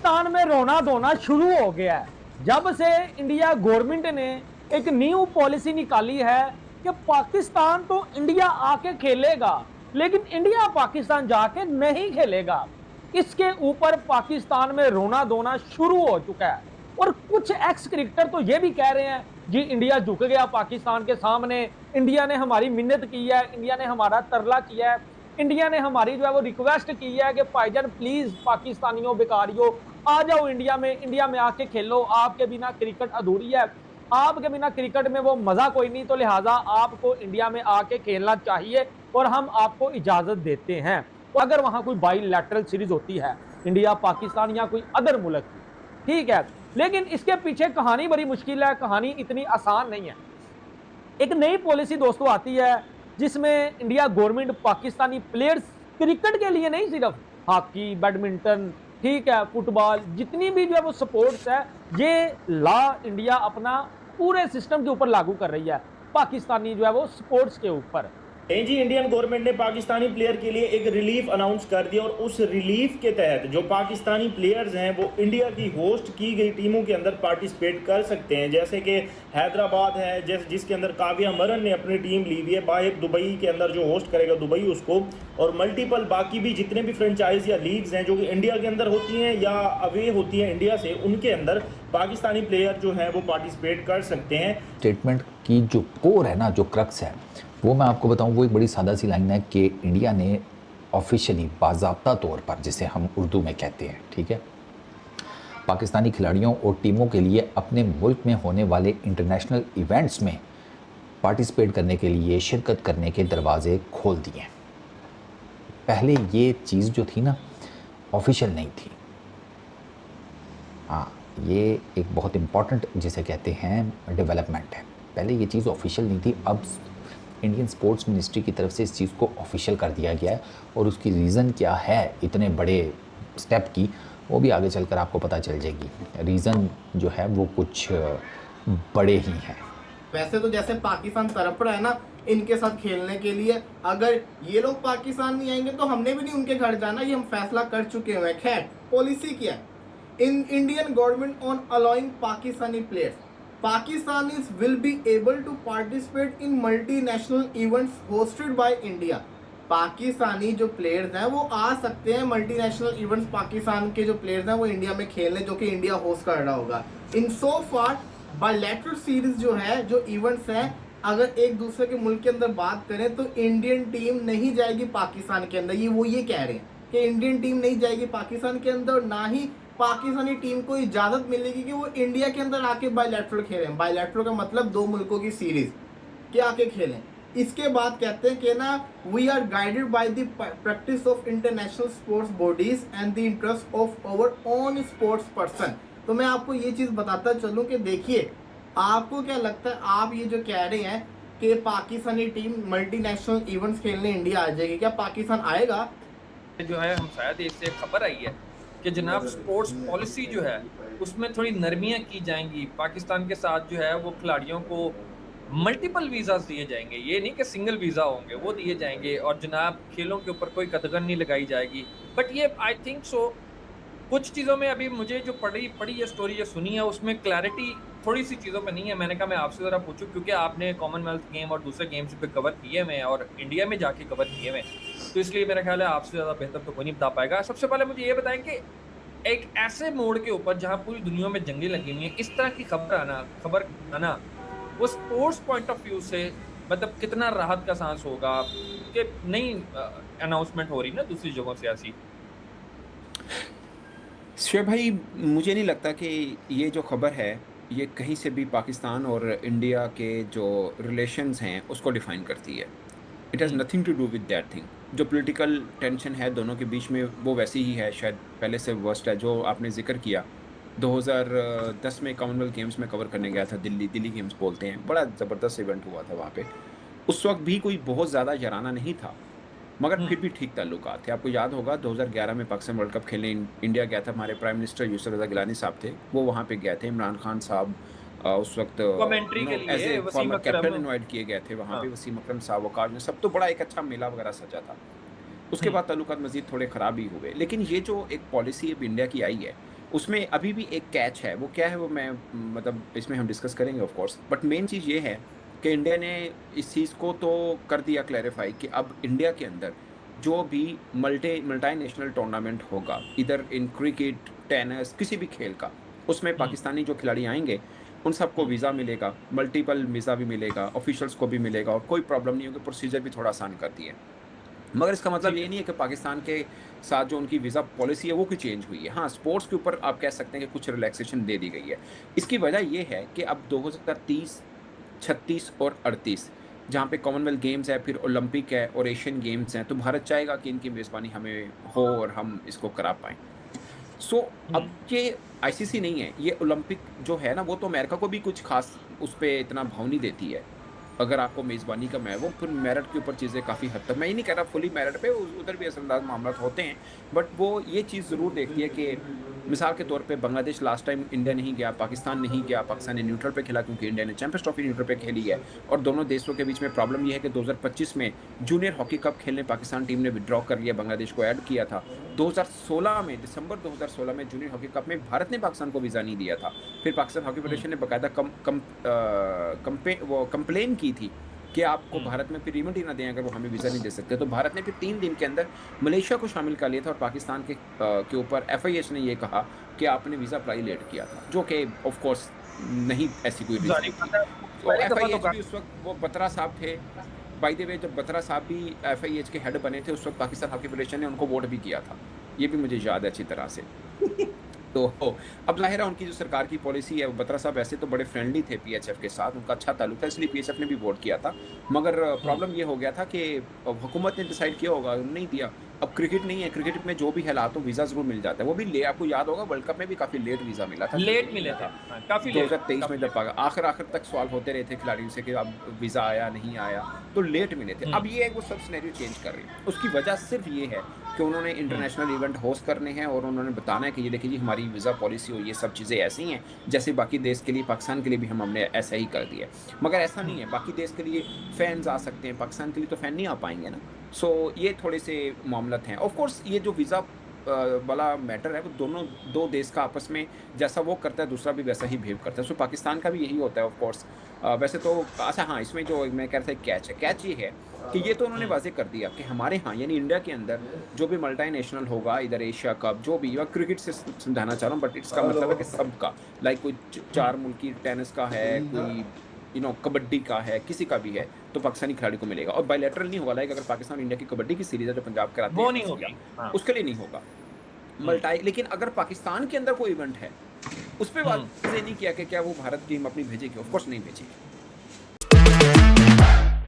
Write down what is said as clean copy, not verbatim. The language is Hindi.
पाकिस्तान में रोना धोना शुरू हो गया है जब से इंडिया गवर्नमेंट ने एक न्यू पॉलिसी निकाली है कि पाकिस्तान तो इंडिया आके खेलेगा लेकिन इंडिया पाकिस्तान जाके नहीं खेलेगा। इसके ऊपर पाकिस्तान में रोना धोना शुरू हो चुका है और कुछ एक्स क्रिकेटर तो ये भी कह रहे हैं जी इंडिया झुक गया पाकिस्तान के सामने, इंडिया ने हमारी मिन्नत की है, इंडिया ने हमारा तरला किया है, इंडिया ने हमारी जो है वो रिक्वेस्ट की है कि भाईजान प्लीज पाकिस्तानियों बेकारियों आ जाओ इंडिया में आके खेलो, आपके बिना क्रिकेट अधूरी है, आपके बिना क्रिकेट में वो मजा कोई नहीं, तो लिहाजा आपको इंडिया में आके खेलना चाहिए और हम आपको इजाजत देते हैं। तो अगर वहां कोई बाईलैटरल सीरीज होती है इंडिया पाकिस्तान या कोई अदर मुल्क की, ठीक है, लेकिन इसके पीछे कहानी बड़ी मुश्किल है, कहानी इतनी आसान नहीं है। एक नई पॉलिसी दोस्तों आती है जिसमें India government Pakistani players cricket के लिए नहीं, सिर्फ हॉकी बैडमिंटन, ठीक है, फुटबॉल, जितनी भी जो है वो स्पोर्ट्स है, ये लॉ इंडिया अपना पूरे सिस्टम के ऊपर लागू कर रही है, पाकिस्तानी जो है वो स्पोर्ट्स के ऊपर। जी इंडियन गवर्नमेंट ने पाकिस्तानी प्लेयर के लिए एक रिलीफ अनाउंस कर दिया और उस रिलीफ के तहत जो पाकिस्तानी प्लेयर्स हैं वो इंडिया की होस्ट की गई टीमों के अंदर पार्टिसिपेट कर सकते हैं। जैसे कि हैदराबाद है जिसके अंदर काव्या मरन ने अपनी टीम ली हुई है, बाहर दुबई के अंदर जो होस्ट करेगा दुबई उसको, और मल्टीपल बाकी भी जितने भी फ्रेंचाइज या लीग्स हैं जो कि इंडिया के अंदर होती हैं या अवे होती हैं इंडिया से, उनके अंदर पाकिस्तानी प्लेयर जो हैं वो पार्टिसिपेट कर सकते हैं। स्टेटमेंट की जो कोर है ना, जो क्रक्स है, वो मैं आपको बताऊं, वो एक बड़ी सादा सी लाइन है कि इंडिया ने ऑफिशियली बाज़ाब्ता तौर पर, जिसे हम उर्दू में कहते हैं, ठीक है, पाकिस्तानी खिलाड़ियों और टीमों के लिए अपने मुल्क में होने वाले इंटरनेशनल इवेंट्स में पार्टिसिपेट करने के लिए, शिरकत करने के दरवाज़े खोल दिए हैं। पहले ये चीज़ जो थी ना, ऑफिशियल नहीं थी। हाँ, ये एक बहुत इम्पॉर्टेंट जिसे कहते हैं डेवलपमेंट है। पहले ये चीज़ ऑफिशियल नहीं थी, अब इंडियन स्पोर्ट्स मिनिस्ट्री की तरफ से इस चीज़ को ऑफिशियल कर दिया गया है और उसकी रीज़न क्या है इतने बड़े स्टेप की, वो भी आगे चलकर आपको पता चल जाएगी। रीज़न जो है वो कुछ बड़े ही हैं। वैसे तो जैसे पाकिस्तान तड़प रहा है ना इनके साथ खेलने के लिए, अगर ये लोग पाकिस्तान नहीं आएंगे तो हमने भी नहीं उनके घर जाना, ये हम फैसला कर चुके हैं। खैर, पॉलिसी क्या है in Indian government on allowing Pakistani players, Pakistanis will be able to participate in multinational events hosted by India। Pakistani जो प्लेयर्स हैं वो आ सकते हैं मल्टीनेशनल इवेंट्स, पाकिस्तान के जो प्लेयर्स हैं वो इंडिया में खेलने, जो कि इंडिया होस्ट कर रहा होगा। इन सो फार बायलैटरल सीरीज जो है, जो इवेंट्स हैं, अगर एक दूसरे के मुल्क के अंदर बात करें तो इंडियन टीम नहीं जाएगी पाकिस्तान के अंदर। ये कह रहे हैं कि इंडियन टीम नहीं जाएगी पाकिस्तान के अंदर, ना ही पाकिस्तानी टीम को इजाजत मिलेगी कि वो इंडिया के अंदर आके बायलैटरल खेलें। बायलैटरल का मतलब दो मुल्कों की सीरीज के आके खेलें। इसके बाद कहते हैं कि ना, we are guided by the practice of international sports bodies and the interest of our own sports person. तो मैं आपको ये चीज़ बताता चलूँ कि देखिए, आपको क्या लगता है, आप ये जो कह रहे हैं कि पाकिस्तानी टीम मल्टीनेशनल इवेंट्स खेलने इंडिया आ जाएगी, क्या पाकिस्तान आएगा? जो है हम शायद इससे खबर आई है कि जनाब स्पोर्ट्स पॉलिसी जो है उसमें थोड़ी नरमियां की जाएंगी। पाकिस्तान के साथ जो है वो खिलाड़ियों को मल्टीपल वीज़ास दिए जाएंगे, ये नहीं कि सिंगल वीज़ा होंगे, वो दिए जाएंगे, और जनाब खेलों के ऊपर कोई कदगन नहीं लगाई जाएगी। बट ये आई थिंक सो कुछ चीज़ों में अभी मुझे जो पढ़ी ये स्टोरी ये सुनी है उसमें क्लैरिटी थोड़ी सी चीज़ों पे नहीं है। मैंने कहा मैं आपसे ज़रा पूछूं क्योंकि आपने कॉमनवेल्थ गेम और दूसरे गेम्स पे कवर किए हुए हैं और इंडिया में जाके कवर किए हुए हैं, तो इसलिए मेरा ख्याल है आपसे ज़्यादा बेहतर तो कोई नहीं बता पाएगा। सबसे पहले मुझे ये बताएं कि एक ऐसे मोड़ के ऊपर जहाँ पूरी दुनिया में जंगें लगी हुई हैं, इस तरह की खबर आना वो स्पोर्ट्स पॉइंट ऑफ व्यू से मतलब कितना राहत का सांस होगा कि नई अनाउंसमेंट हो रही ना दूसरी जगहों से ऐसी। श्रेय भाई, मुझे नहीं लगता कि ये जो खबर है ये कहीं से भी पाकिस्तान और इंडिया के जो रिलेशंस हैं उसको डिफ़ाइन करती है। It has nothing to do with that thing. जो पॉलिटिकल टेंशन है दोनों के बीच में वो वैसी ही है, शायद पहले से वर्स्ट है। जो आपने जिक्र किया 2010 में कॉमनवेल्थ गेम्स में कवर करने गया था, दिल्ली गेम्स बोलते हैं, बड़ा ज़बरदस्त इवेंट हुआ था वहाँ पे। उस वक्त भी कोई बहुत ज़्यादा याराना नहीं था, मगर फिर भी ठीक ताल्लुकात थे। आपको याद होगा 2011 में पाकिस्तान वर्ल्ड कप खेलने इंडिया गया था, हमारे प्राइम मिनिस्टर यूसुफ रज़ा गिलानी साहब थे, वो वहाँ पे गए थे। इमरान खान साहब उस वक्त कमेंट्री के लिए as a Wasim former Akram captain invite किए गए थे वहाँ पे। वसीम अकरम साहब, वकाश ने, सब तो बड़ा एक अच्छा मेला वगैरह सजा था। उसके बाद ताल्लुकात मज़ीद थोड़े ख़राब ही हुए। लेकिन ये जो एक पॉलिसी अब इंडिया की आई है, उसमें अभी भी एक कैच है। वो क्या है वो मैं मतलब इसमें हम डिस्कस करेंगे ऑफ कोर्स, बट मेन चीज़ ये है कि इंडिया ने इस चीज़ को तो कर दिया क्लैरिफाई कि अब इंडिया के अंदर जो भी मल्टी नेशनल टूर्नामेंट होगा, इधर इन क्रिकेट, टेनिस, किसी भी खेल का, उसमें पाकिस्तानी जो खिलाड़ी आएंगे उन सबको वीज़ा मिलेगा, मल्टीपल वीज़ा भी मिलेगा, ऑफिशियल्स को भी मिलेगा, और कोई प्रॉब्लम नहीं होगी। प्रोसीजर भी थोड़ा आसान कर दिया है। मगर इसका मतलब ये नहीं है कि पाकिस्तान के साथ जो उनकी वीज़ा पॉलिसी है वो कोई चेंज हुई है। हाँ, स्पोर्ट्स के ऊपर आप कह सकते हैं कि कुछ रिलैक्सेशन दे दी गई है। इसकी वजह ये है कि अब 2030, 36 और 38 जहाँ पे कॉमनवेल्थ गेम्स है, फिर ओलंपिक है और एशियन गेम्स हैं, तो भारत चाहेगा कि इनकी मेज़बानी हमें हो और हम इसको करा पाएँ। अब ये आईसीसी नहीं है, ये ओलंपिक जो है ना, वो तो अमेरिका को भी कुछ खास उस पे इतना भाव नहीं देती है। अगर आपको मेज़बानी का वो फिर मेरिट के ऊपर चीज़ें काफ़ी हद तक, मैं ये नहीं कह रहा फुली मेरिट पे, उधर भी असरअंदाज मामला होते हैं, बट वो ये चीज़ ज़रूर देखती है कि मिसाल के तौर पे बांग्लादेश लास्ट टाइम इंडिया नहीं गया, पाकिस्तान नहीं गया, पाकिस्तान ने न्यूट्रल पे खेला क्योंकि इंडिया ने चैंपियंस ट्रॉफी न्यूट्रल पे खेली है। और दोनों देशों के बीच में प्रॉब्लम ये है कि 2025 में जूनियर हॉकी कप खेलने पाकिस्तान टीम ने विड्रॉ कर लिया, बांग्लादेश को ऐड किया था। 2016 में, दिसंबर 2016 में जूनियर हॉकी कप में भारत ने पाकिस्तान को वीज़ा नहीं दिया था। फिर पाकिस्तान हॉकी फेडरेशन ने बाकायदा कंप्लेन की थी कि आपको भारत में फिर रिमोट ही ना दें अगर वो हमें वीज़ा नहीं दे सकते। तो भारत ने फिर 3 दिन के अंदर मलेशिया को शामिल कर लिया था, और पाकिस्तान के ऊपर FIH ने ये कहा कि आपने वीज़ा अप्लाई लेट किया था, जो कि ऑफ कोर्स नहीं, ऐसी कोई रीज़न नहीं थी। तो FIH भी उस वक्त वो बत्रा साहब थे। बाय द वे, जब बत्रा साहब भी FIH के हेड बने थे, उस वक्त पाकिस्तान हॉकी फेडरेशन ने उनको वोट भी किया था, ये भी मुझे याद है अच्छी तरह से। तो अब ज़ाहिर है उनकी जो सरकार की पॉलिसी है, वो बत्रा साहब ऐसे तो बड़े फ्रेंडली थे PHF के साथ, उनका अच्छा ताल्लुक था, इसलिए PHF ने भी वोट किया था। मगर प्रॉब्लम ये हो गया था कि हुकूमत ने डिसाइड किया होगा, नहीं दिया। अब क्रिकेट नहीं है, क्रिकेट में जो भी हालात हो वीज़ा ज़रूर मिल जाता है। वो भी आपको याद होगा वर्ल्ड कप में भी काफ़ी लेट वीज़ा मिला था, लेट मिले थे, काफ़ी लेट। 2023 में जब आखिर तक सवाल होते रहे थे खिलाड़ियों से कि अब वीज़ा आया नहीं आया, तो लेट मिले थे। अब ये है वो सब सिनेरियो चेंज कर रही है। उसकी वजह सिर्फ ये है कि उन्होंने इंटरनेशनल इवेंट होस्ट करने हैं और उन्होंने बताना है कि ये देखिए जी हमारी वीज़ा पॉलिसी और ये सब चीज़ें ऐसी हैं जैसे बाकी देश के लिए, पाकिस्तान के लिए भी हमने ऐसा ही कर दिया। मगर ऐसा नहीं है, बाकी देश के लिए फैंस आ सकते हैं, पाकिस्तान के लिए तो फ़ैन नहीं आ पाएंगे ना। सो ये थोड़े से मामलत हैं। ऑफ कोर्स ये जो वीज़ा वाला मैटर है, वो दो देश का आपस में जैसा वो करता है दूसरा भी वैसा ही बिहेव करता है। सो पाकिस्तान का भी यही होता है ऑफ कोर्स। वैसे तो अच्छा हाँ, इसमें जो मैं कह रहा था कैच है, कैच ये है कि ये तो उन्होंने वाज़ेह कर दिया कि हमारे यहाँ यानी इंडिया के अंदर जो भी मल्टी नेशनल होगा, इधर एशिया कप जो भी, या क्रिकेट से समझाना चाह रहा हूँ, बट इसका मतलब है कि सबका, लाइक कोई 4 मुल्की टेनिस का है, कोई कबड्डी का है, किसी का भी है, तो पाकिस्तानी खिलाड़ी को मिलेगा। और बायलैटरल नहीं होगा, लाइक अगर पाकिस्तान इंडिया की कबड्डी की सीरीज है जो पंजाब कराते हैं, वो नहीं होगी, उसके लिए नहीं होगा मल्टी। लेकिन अगर पाकिस्तान के अंदर कोई इवेंट है, उस पर वाज़ेह नहीं किया कि क्या वो भारत टीम अपनी भेजेगी, ऑफ कोर्स नहीं भेजेगी।